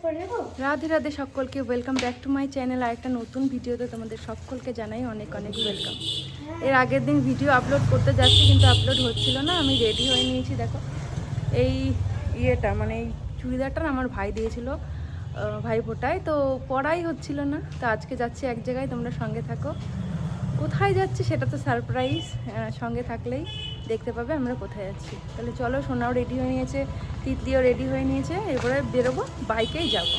রাধে রাধে সকলকে, welcome back to my channel. আর একটা নতুন ভিডিওতে তোমাদের সকলকে জানাই অনেক অনেক ওয়েলকাম। এর আগের দিন ভিডিও আপলোড করতে যাচ্ছি কিন্তু আপলোড হচ্ছিল না। আমি রেডি হয়ে নিয়েছি, দেখো এই ইয়েটা মানে এই চুড়িদারটা আমার ভাই দিয়েছিল ভাই ফোটায়, তো পরাই হচ্ছিল না। তো আজকে যাচ্ছি এক জায়গায়, তোমরা সঙ্গে থাকো। কোথায় যাচ্ছি সেটা তো সারপ্রাইজ, সঙ্গে থাকলেই দেখতে পাবে আমরা কোথায় যাচ্ছি। তাহলে চলো, সোনাও রেডি হয়ে নিয়েছে, তিতলিও রেডি হয়ে নিয়েছে, এরপরে বেরোবো, বাইকেই যাবো।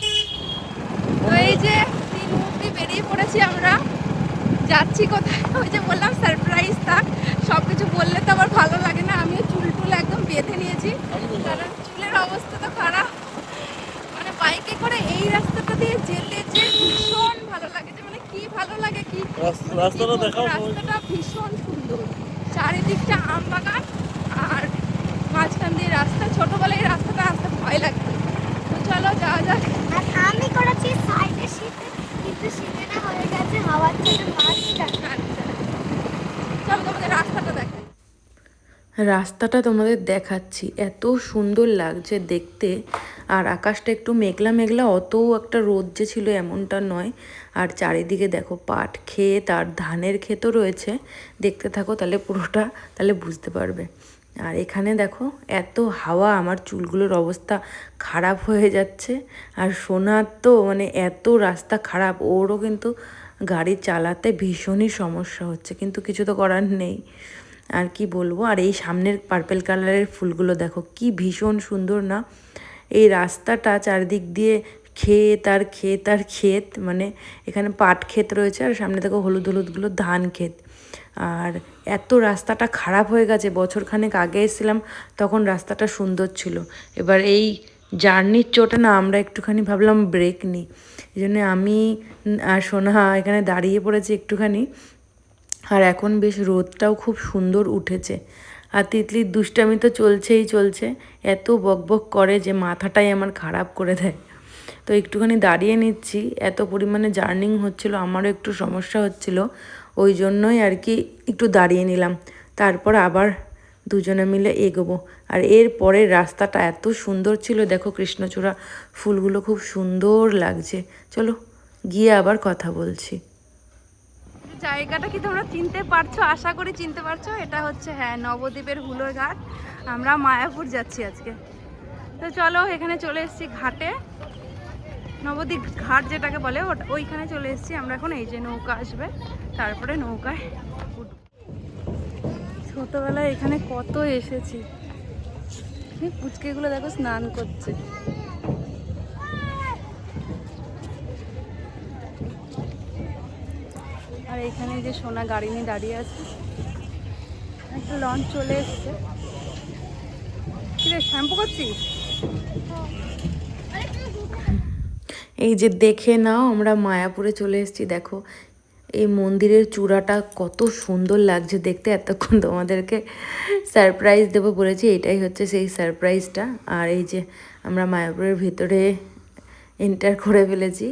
তো এই যে তিন মুহূর্তে বেরিয়ে পড়েছি আমরা, যাচ্ছি কোথায় ওই যে বললাম সারপ্রাইজ থাক। সব কিছু বললে তো আবার ভালো লাগে না। আমিও চুল টুল একদম বেঁধে নিয়েছি, কারণ চুলের অবস্থা তো খারাপ। মানে বাইকে করে এই রাস্তাটা দিয়ে যেতে যে ভীষণ ভালো লাগে, যে মানে কি ভালো লাগে কি রাস্তাটা দেখাও। রাস্তাটা ভীষণ সুন্দর, চারিদিকটা আম বাগান আর মাঝখান দিয়ে রাস্তা। ছোটবেলায় এই রাস্তাটা আসতে ভয় লাগতো। তো চলো যাওয়া যাক। আমি করেছি সাইডে শীতে, কিন্তু শীতে না হয়ে গেছে হাওয়ার জন্য মাছটা। চলো তোমাদের রাস্তাটা দেখাই। রাস্তাটা তোমাদের দেখাচ্ছি, এত সুন্দর লাগছে দেখতে। আর আকাশটা একটু মেঘলা মেঘলা, অত একটা রোদ যে ছিল এমনটা নয়। আর চারিদিকে দেখো পাট ক্ষেত আর ধানের ক্ষেতও রয়েছে। দেখতে থাকো তাহলে পুরোটা, তাহলে বুঝতে পারবে। আর এখানে দেখো এত হাওয়া, আমার চুলগুলোর অবস্থা খারাপ হয়ে যাচ্ছে। আর সোনার তো মানে এত রাস্তা খারাপ, ওরও কিন্তু গাড়ি চালাতে ভীষণই সমস্যা হচ্ছে, কিন্তু কিছু তো করার নেই। আর কি বলবো। আর এই সামনের পার্পেল কালারের ফুলগুলো দেখো কি ভীষণ সুন্দর না। এই রাস্তাটা চারদিক দিয়ে ক্ষেত আর ক্ষেত আর ক্ষেত, মানে এখানে পাট ক্ষেত রয়েছে আর সামনে দেখো হলুদ হলুদগুলো ধান ক্ষেত। আর এত রাস্তাটা খারাপ হয়ে গেছে, বছরখানেক আগে এসেছিলাম তখন রাস্তাটা সুন্দর ছিল। এবার এই জার্নির চোটে না আমরা একটুখানি ভাবলাম ব্রেক নিই, এই জন্য আমি আর সোনা এখানে দাঁড়িয়ে পড়েছি একটুখানি। আর এখন বেশ রোদটাও খুব সুন্দর উঠেছে। আর তিতলির দুষ্টামি তো চলছেই চলছে, এত বকবক করে যে মাথাটাই আমার খারাপ করে দেয়। তো একটুখানি দাঁড়িয়ে নিচ্ছি, এত পরিমাণে জার্নিং হচ্ছিলো, আমারও একটু সমস্যা হচ্ছিল, ওই জন্যই আর কি একটু দাঁড়িয়ে নিলাম। তারপর আবার দুজনে মিলে এগোবো। আর এর পরের রাস্তাটা এত সুন্দর ছিল, দেখো কৃষ্ণচূড়া ফুলগুলো খুব সুন্দর লাগছে। চলো গিয়ে আবার কথা বলছি। জায়গাটা কি তোমরা চিনতে পারছো? আশা করি চিনতে পারছো। এটা হচ্ছে হ্যাঁ নবদ্বীপের হুলোর ঘাট। আমরা মায়াপুর যাচ্ছি আজকে। তো চলো এখানে চলে এসেছি ঘাটে, নবদ্বীপ ঘাট যেটাকে বলে, ওইখানে চলে এসেছি আমরা এখন। এই যে নৌকা আসবে, তারপরে নৌকায় উঠব। ছোটবেলায় এখানে কত এসেছি, পুচকেগুলো দেখো স্নান করছে। আর এখানে যে সোনা গাড়ি নিয়ে দাঁড়িয়ে আছে, একটা লঞ্চ চলে এসছে। কিরে শ্যাম্পু করছিস? এই যে দেখে নাও, আমরা মায়াপুরে চলে এসেছি। দেখো এই মন্দিরের চূড়াটা কত সুন্দর লাগছে দেখতে। এতক্ষণ তোমাদেরকে সারপ্রাইজ দেবো বলেছি, এটাই হচ্ছে সেই সারপ্রাইজটা। আর এই যে আমরা মায়াপুরের ভিতরে এন্টার করে ফেলেছি।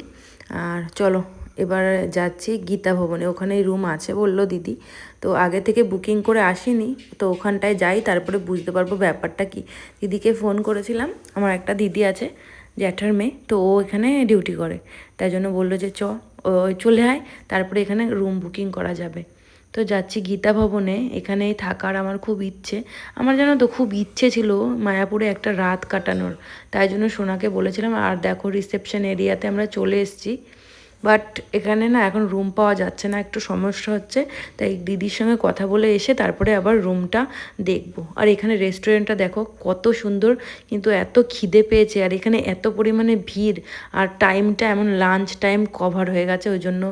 আর চলো এবার যাচ্ছি গীতা ভবনে, ওখানেই রুম আছে বললো দিদি। তো আগে থেকে বুকিং করে আসিনি, তো ওখানটায় যাই তারপরে বুঝতে পারবো ব্যাপারটা কি। দিদিকে ফোন করেছিলাম, আমার একটা দিদি আছে জ্যাঠার মেয়ে, তো ও এখানে ডিউটি করে, তাই জন্য বললো যে চলে আয়, তারপরে এখানে রুম বুকিং করা যাবে। তো যাচ্ছি গীতা ভবনে, এখানেই থাকার আমার খুব ইচ্ছে। আমার জানো তো খুব ইচ্ছে ছিল মায়াপুরে একটা রাত কাটানোর, তাই জন্য সোনাকে বলেছিলাম। আর দেখো রিসেপশন এরিয়াতে আমরা চলে এসেছি, বাট এখানে না এখন রুম পাওয়া যাচ্ছে না, একটু সমস্যা হচ্ছে। তাই দিদির সঙ্গে কথা বলে এসে তারপরে আবার রুমটা দেখব। আর এখানে রেস্টুরেন্টটা দেখো কত সুন্দর, কিন্তু এত খিদে পেয়েছে আর এখানে এত পরিমাণে ভিড়। আর টাইমটা এমন লাঞ্চ টাইম কভার হয়ে গেছে, ওই জন্য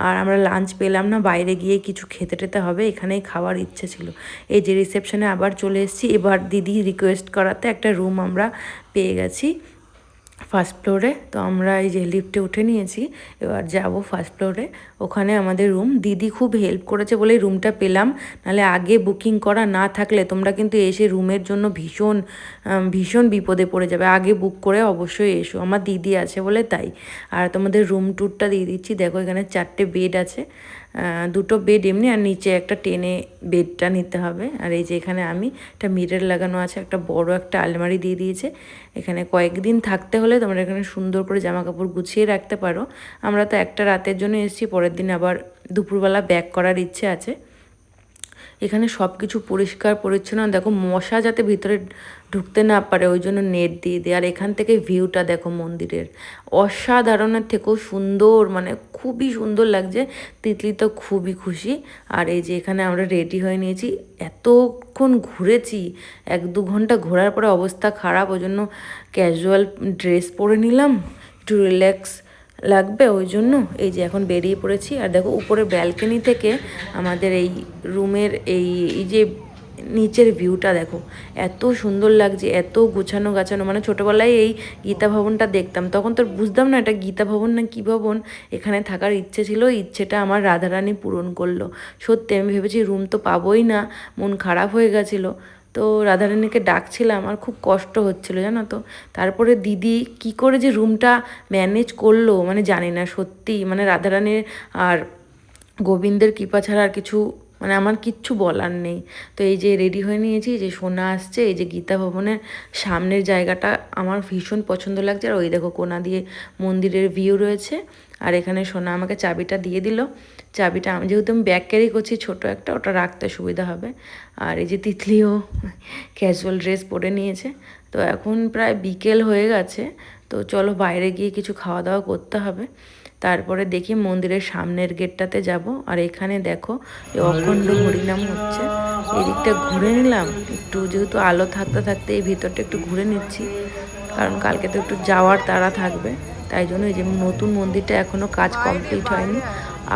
আর আমরা লাঞ্চ পেলাম না, বাইরে গিয়ে কিছু খেতে টেতে হবে, এখানেই খাওয়ার ইচ্ছে ছিল। এই যে রিসেপশনে আবার চলে এসেছি, এবার দিদি রিকোয়েস্ট করাতে একটা রুম আমরা পেয়ে গেছি ফার্স্ট ফ্লোরে। তো আমরা এই যে লিফটে উঠে নিয়েছি, এবার যাব ফার্স্ট ফ্লোরে, ওখানে আমাদের রুম। দিদি খুব হেল্প করেছে বলেই রুমটা পেলাম, নাহলে আগে বুকিং করা না থাকলে তোমরা কিন্তু এসে রুমের জন্য ভীষণ ভীষণ বিপদে পড়ে যাবে। আগে বুক করে অবশ্যই এসো, আমার দিদি আছে বলে তাই। আর তোমাদের রুম ট্যুরটা দিয়ে দিচ্ছি, দেখো এখানে 4টে বেড আছে, দুটো বেড এমনি আর নিচে একটা টেনে বেডটা নিতে হবে। আর এই যে এখানে আমি একটা মিরর লাগানো আছে, একটা বড় একটা আলমারি দিয়ে দিয়েছে। এখানে কয়েকদিন থাকতে হলে তোমরা এখানে সুন্দর করে জামা কাপড় গুছিয়ে রাখতে পারো। আমরা তো একটা রাতের জন্য এসেছি, পরের দিন আবার দুপুরবেলা ব্যাক করার ইচ্ছে আছে। এখানে সব কিছু পরিষ্কার পরিচ্ছন্ন, দেখো মশা যাতে ভিতরে ঢুকতে না পারে ওই জন্য নেট দিয়ে দেয়। আর এখান থেকে ভিউটা দেখো মন্দিরের, অসাধারণের থেকেও সুন্দর, মানে খুবই সুন্দর লাগছে। তিতলি তো খুবই খুশি। আর এই যে এখানে আমরা রেডি হয়ে নিয়েছি, এতক্ষণ ঘুরেছি, 1-2 ঘন্টা ঘোরার পরে অবস্থা খারাপ, ওই জন্য ক্যাজুয়াল ড্রেস পরে নিলাম, একটু রিল্যাক্স লাগবে ওই জন্য। এই যে এখন বেরিয়ে পড়েছি। আর দেখো উপরে ব্যালকনি থেকে আমাদের এই রুমের এই যে নিচের ভিউটা দেখো, এত সুন্দর লাগছে, এত গোছানো গাছানো। মানে ছোটোবেলায় এই গীতা ভবনটা দেখতাম, তখন তো বুঝতাম না এটা গীতা ভবন না কী ভবন। এখানে থাকার ইচ্ছে ছিল, ইচ্ছেটা আমার রাধারানী পূরণ করলো। সত্যি আমি ভেবেছি রুম তো পাবোই না, মন খারাপ হয়ে গেছিলো। তো রাধারানীকে ডাকছিলাম, আর খুব কষ্ট হচ্ছিলো জানো তো। তারপরে দিদি কি করে যে রুমটা ম্যানেজ করলো মানে জানি না, সত্যি মানে রাধারানীর আর গোবিন্দের কৃপা ছাড়া আর কিছু, মানে আমার কিচ্ছু বলার নেই। তো এই যে রেডি হয়ে নিয়েছি, যে সোনা আসছে, এই যে গীতা ভবনের সামনের জায়গাটা আমার ভীষণ পছন্দ লাগছে। আর ওই দেখো কোনা দিয়ে মন্দিরের ভিউ রয়েছে। আর এখানে সোনা আমাকে চাবিটা দিয়ে দিল। চাবিটা আমি যেহেতু আমি ব্যাগ ক্যারি করছি ছোটো একটা, ওটা রাখতে সুবিধা হবে। আর এই যে তিতলিও ক্যাজুয়াল ড্রেস পরে নিয়েছে। তো এখন প্রায় বিকেল হয়ে গেছে, তো চলো বাইরে গিয়ে কিছু খাওয়া দাওয়া করতে হবে। তারপরে দেখি মন্দিরের সামনের গেটটাতে যাব। আর এখানে দেখো অখণ্ড হরিনাম হচ্ছে, এদিকটা ঘুরে নিলাম একটু, যেহেতু আলো থাকতে থাকতে এই ভিতরটা একটু ঘুরে নিচ্ছি, কারণ কালকে তো একটু যাওয়ার তাড়া থাকবে। তাই জন্য এই যে নতুন মন্দিরটা এখনও কাজ কমপ্লিট হয়নি।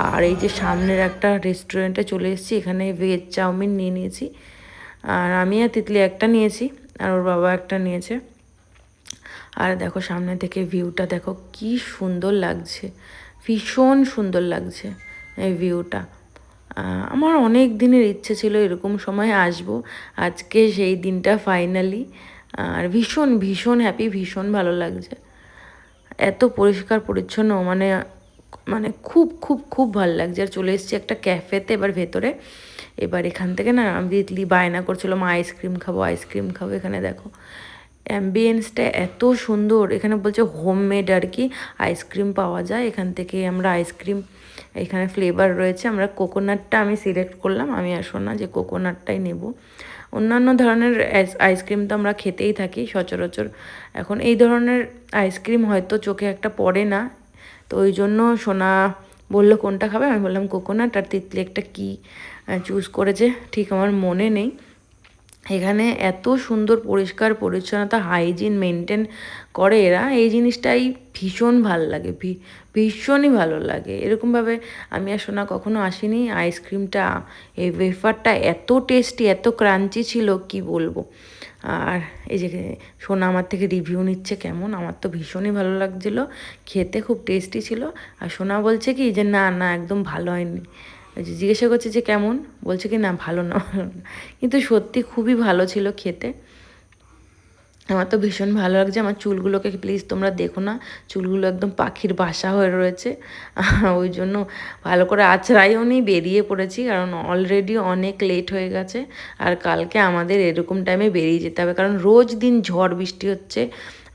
আর এই যে সামনের একটা রেস্টুরেন্টে চলে এসেছি, এখানে ভেজ চাউমিন নিয়ে নিয়েছি। আর আমি আর তিতলি একটা নিয়েছি, আর ওর বাবা একটা নিয়েছে। আর দেখো সামনে থেকে ভিউটা দেখো কি সুন্দর লাগছে, ভীষণ সুন্দর লাগছে এই ভিউটা। আমার অনেক দিনের ইচ্ছে ছিল এরকম সময় আসবো, আজকে সেই দিনটা ফাইনালি। আর ভীষণ ভীষণ হ্যাপি, ভীষণ ভালো লাগছে। এত পরিষ্কার পরিচ্ছন্ন, মানে মানে খুব খুব খুব ভালো লাগছে। আর চলে এসেছি একটা ক্যাফেতে এবার ভেতরে। এবার এখান থেকে না আমি দিতলি বায়না করছিল, মা আইসক্রিম খাবো আইসক্রিম খাবো। এখানে দেখো অ্যাম্বিয়েন্সটা এত সুন্দর, এখানে বলছে হোমমেড আর কি আইসক্রিম পাওয়া যায়। এখান থেকে আমরা আইসক্রিম, এখানে ফ্লেভার রয়েছে। আমরা কোকোনাটটা আমি সিলেক্ট করলাম, আমি আর শোনা যে কোকোনাটটাই নেব। অন্যান্য ধরনের আইসক্রিম তো আমরা খেতেই থাকি সচরাচর, এখন এই ধরনের আইসক্রিম হয়তো চোখে একটা পড়ে না। তো ওই জন্য সোনা বললো কোনটা খাবে, আমি বললাম কোকোনাট। আর তিতলি একটা কী চুজ করেছে ঠিক আমার মনে নেই। এখানে এত সুন্দর পরিষ্কার পরিচ্ছন্নতা, হাইজিন মেনটেন করে এরা, এই জিনিসটাই ভীষণ ভালো লাগে, ভীষণই ভালো লাগে। এরকমভাবে আমি আর সোনা কখনো আসিনি। আইসক্রিমটা, এই ওয়েফারটা এত টেস্টি, এত ক্রাঞ্চি ছিল কি বলবো। আর এই যে সোনা আমার থেকে রিভিউ নিচ্ছে কেমন, আমার তো ভীষণই ভালো লাগছিলো, খেতে খুব টেস্টি ছিল। আর সোনা বলছে কি যে না না একদম ভালো হয়নি, জিজ্ঞাসা করছে যে কেমন, বলছে কি না ভালো না, কিন্তু সত্যি খুবই ভালো ছিল খেতে। আমার তো ভীষণ ভালো লাগছে। আমার চুলগুলোকে প্লিজ তোমরা দেখো না, চুলগুলো একদম পাখির বাসা হয়ে রয়েছে, ওই জন্য ভালো করে আছড়াইও নি, বেরিয়ে পড়েছি, কারণ অলরেডি অনেক লেট হয়ে গেছে। আর কালকে আমাদের এরকম টাইমে বেরিয়ে যেতে হবে, কারণ রোজ দিন ঝড় বৃষ্টি হচ্ছে।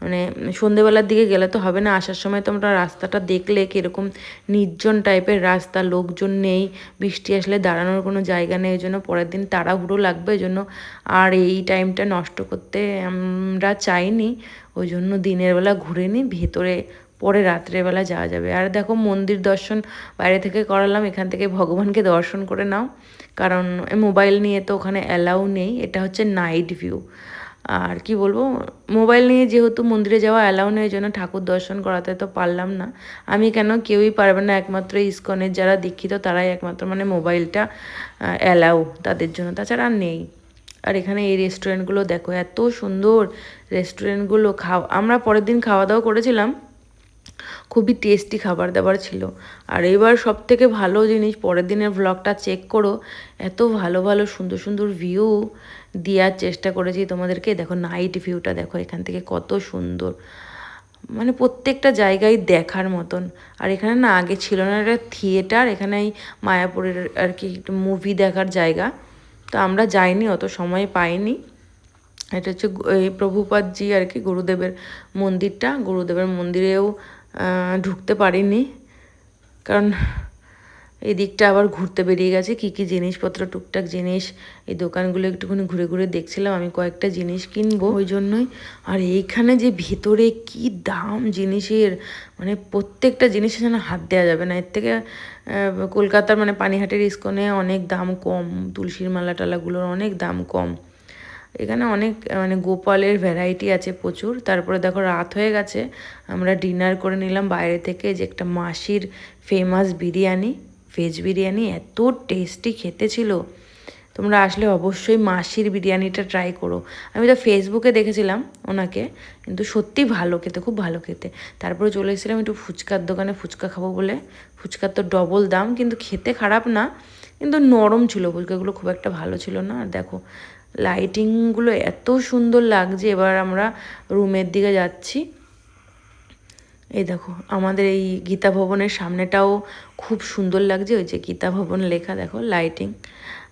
মানে সন্ধেবেলার দিকে গেলে তো হবে না, আসার সময় তোমরা রাস্তাটা দেখলে কীরকম নির্জন টাইপের রাস্তা, লোকজন নেই, বৃষ্টি আসলে দাঁড়ানোর কোনো জায়গা নেই। ওই জন্য পরের দিন তাড়াহুড়ো লাগবে, ওই জন্য আর এই টাইমটা নষ্ট করতে আমরা চাইনি। ওই জন্য দিনের বেলা ঘুরে নিই, ভেতরে পরে রাত্রেবেলা যাওয়া যাবে। আর দেখো মন্দির দর্শন বাইরে থেকে করালাম, এখান থেকে ভগবানকে দর্শন করে নাও, কারণ মোবাইল নিয়ে তো ওখানে অ্যালাউ নেই। এটা হচ্ছে নাইট ভিউ। আর কি বলবো, মোবাইল নিয়ে যেহেতু মন্দিরে যাওয়া অ্যালাউ নেই, জন্য ঠাকুর দর্শন করাতে তো পারলাম না। আমি কেন, কেউই পারবে না, একমাত্র ইসকনের যারা দীক্ষিত তারাই একমাত্র মানে মোবাইলটা অ্যালাউ তাদের জন্য, তাছাড়া আর নেই। আর এখানে এই রেস্টুরেন্টগুলো দেখো এত সুন্দর রেস্টুরেন্টগুলো। আমরা পরের দিন খাওয়া দাওয়া করেছিলাম, খুবই টেস্টি খাবার দাবার ছিল। আর এবার সব থেকে ভালো জিনিস, পরের দিনের ভ্লগটা চেক করো, এত ভালো ভালো সুন্দর সুন্দর ভিউ দেওয়ার চেষ্টা করেছি তোমাদেরকে। দেখো নাইট ভিউটা দেখো এখান থেকে কত সুন্দর, মানে প্রত্যেকটা জায়গায় দেখার মতন। আর এখানে না আগে ছিল না একটা থিয়েটার, এখানে এই মায়াপুরের আর কি মুভি দেখার জায়গা। তো আমরা যাইনি, অত সময় পাইনি। এটা হচ্ছে এই প্রভুপাদজি আর কি গুরুদেবের মন্দিরটা। গুরুদেবের মন্দিরেও ঢুকতে পারিনি, কারণ এই দিকটা আবার ঘুরতে বেরিয়ে গেছে। কী কী জিনিসপত্র, টুকটাক জিনিস, এই দোকানগুলো একটুখানি ঘুরে ঘুরে দেখছিলাম। আমি কয়েকটা জিনিস কিনবো ওই জন্যই। আর এইখানে যে ভেতরে কি দাম জিনিসের, মানে প্রত্যেকটা জিনিসের যেন হাত দেওয়া যাবে না। এর থেকে কলকাতার মানে পানিহাটির ইস্কনে অনেক দাম কম, তুলসীর মালা টালাগুলোর অনেক দাম কম। এখানে অনেক মানে গোপালের ভ্যারাইটি আছে প্রচুর। তারপরে দেখো রাত হয়ে গেছে, আমরা ডিনার করে নিলাম বাইরে থেকে। যে একটা মাসির ফেমাস বিরিয়ানি, ভেজ বিরিয়ানি, এত টেস্টি খেতে ছিল। তোমরা আসলে অবশ্যই মাসির বিরিয়ানিটা ট্রাই করো। আমি তো ফেসবুকে দেখেছিলাম ওনাকে, কিন্তু সত্যি ভালো খেতে, খুব ভালো খেতে। তারপরে চলে এসেছিলাম একটু ফুচকার দোকানে, ফুচকা খাবো বলে। ফুচকার তো ডবল দাম, কিন্তু খেতে খারাপ না, কিন্তু নরম ছিল ফুচকাগুলো, খুব একটা ভালো ছিল না। আর দেখো লাইটিংগুলো এত সুন্দর লাগছে। এবার আমরা রুমের দিকে যাচ্ছি। এই দেখো আমাদের এই গীতা ভবনের সামনেটাও খুব সুন্দর লাগছে, ওই যে গীতা ভবন লেখা, দেখো লাইটিং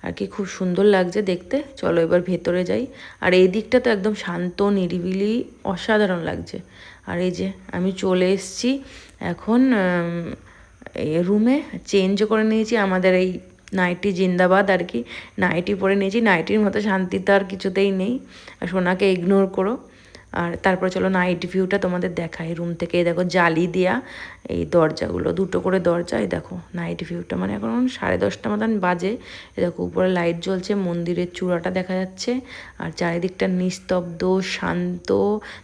আর কি, খুব সুন্দর লাগছে দেখতে। চলো এবার ভেতরে যাই। আর এই দিকটা তো একদম শান্ত নিরিবিলি, অসাধারণ লাগছে। আর এই যে আমি চলে এসেছি এখন রুমে, চেঞ্জ করে নিয়েছি আমাদের এই নাইটি জিন্দাবাদ আর কি, নাইটি পরে নিয়েছি। নাইটির মতো শান্তি তো আর কিছুতেই নেই, আর সোনাকে ইগনোর করো। আর তারপরে চলো নাইট ভিউটা তোমাদের দেখাই রুম থেকে। দেখো জালি দেয়া এই দরজাগুলো, দুটো করে দরজা। এই দেখো নাইট ভিউটা, মানে এখন 10:30 মতন বাজে। এই দেখো উপরে লাইট জ্বলছে, মন্দিরের চূড়াটা দেখা যাচ্ছে, আর চারিদিকটা নিস্তব্ধ শান্ত,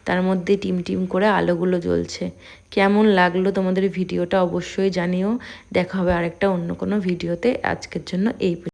তার মধ্যে টিম টিম করে আলোগুলো জ্বলছে। কেমন লাগলো তোমাদের ভিডিওটা অবশ্যই জানিও। দেখা হবে আরেকটা অন্য কোনো ভিডিওতে। আজকের জন্য এই